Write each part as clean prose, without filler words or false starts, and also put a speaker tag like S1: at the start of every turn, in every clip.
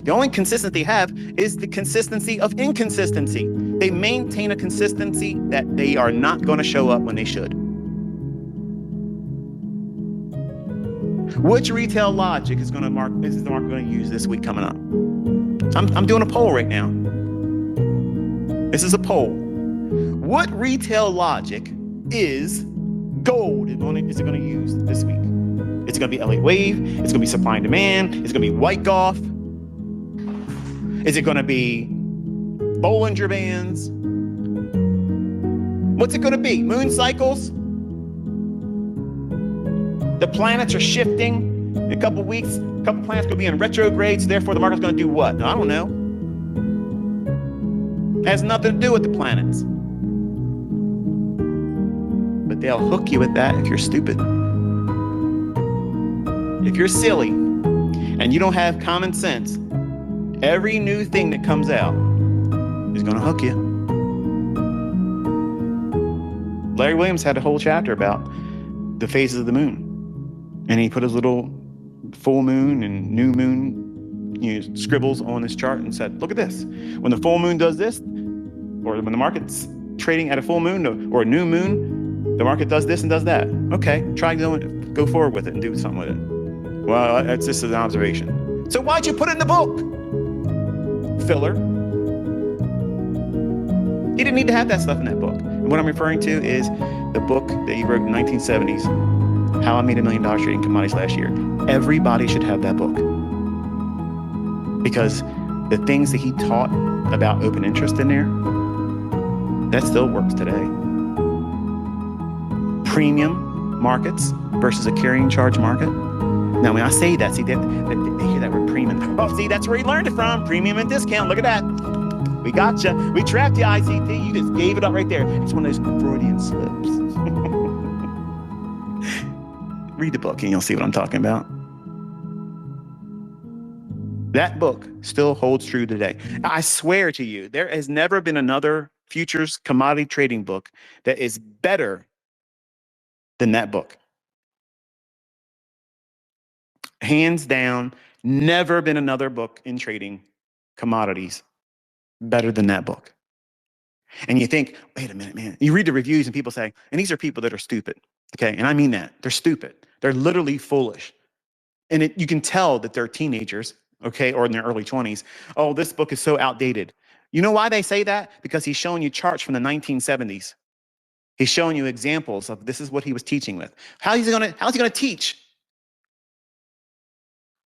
S1: The only consistency they have is the consistency of inconsistency. They maintain a consistency that they are not going to show up when they should. Which retail logic is the market going to use this week coming up? I'm doing a poll right now. This is a poll. What retail logic is gold is it going to use this week? It's going to be Elliott Wave. It's going to be supply and demand. It's going to be Wyckoff. Is it going to be Bollinger Bands? What's it going to be? Moon cycles? The planets are shifting. In a couple weeks, a couple planets going to be in retrograde, so therefore the market's going to do what? I don't know. It has nothing to do with the planets. But they'll hook you with that if you're stupid. If you're silly and you don't have common sense, every new thing that comes out is going to hook you. Larry Williams had a whole chapter about the phases of the moon. And he put his little full moon and new moon scribbles on his chart and said, look at this. When the full moon does this, or when the market's trading at a full moon or a new moon, the market does this and does that. Okay, go forward with it and do something with it. Well, that's just an observation. So why'd you put it in the book? Filler. He didn't need to have that stuff in that book. And what I'm referring to is the book that he wrote in the 1970s, How I Made $1 Million Trading Commodities Last Year. Everybody should have that book. Because the things that he taught about open interest in there, that still works today. Premium markets versus a carrying charge market. Now, when I say that, see, they hear that word premium. Oh, see, that's where he learned it from. Premium and discount. Look at that. We got you. We trapped you, ICT. You just gave it up right there. It's one of those Freudian slips. Read the book and you'll see what I'm talking about. That book still holds true today. I swear to you, there has never been another futures commodity trading book that is better than that book. Hands down, never been another book in trading commodities better than that book. And you think, wait a minute, man. You read the reviews and people say, and these are people that are stupid. Okay, and I mean that. They're stupid. They're literally foolish. And you can tell that they're teenagers, okay, or in their early 20s. Oh, this book is so outdated. You know why they say that? Because he's showing you charts from the 1970s. He's showing you examples of this is what he was teaching with. How's he going to teach?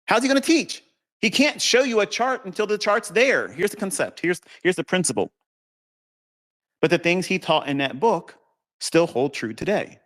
S1: How's he going to teach? He can't show you a chart until the chart's there. Here's the concept. Here's the principle. But the things he taught in that book still hold true today.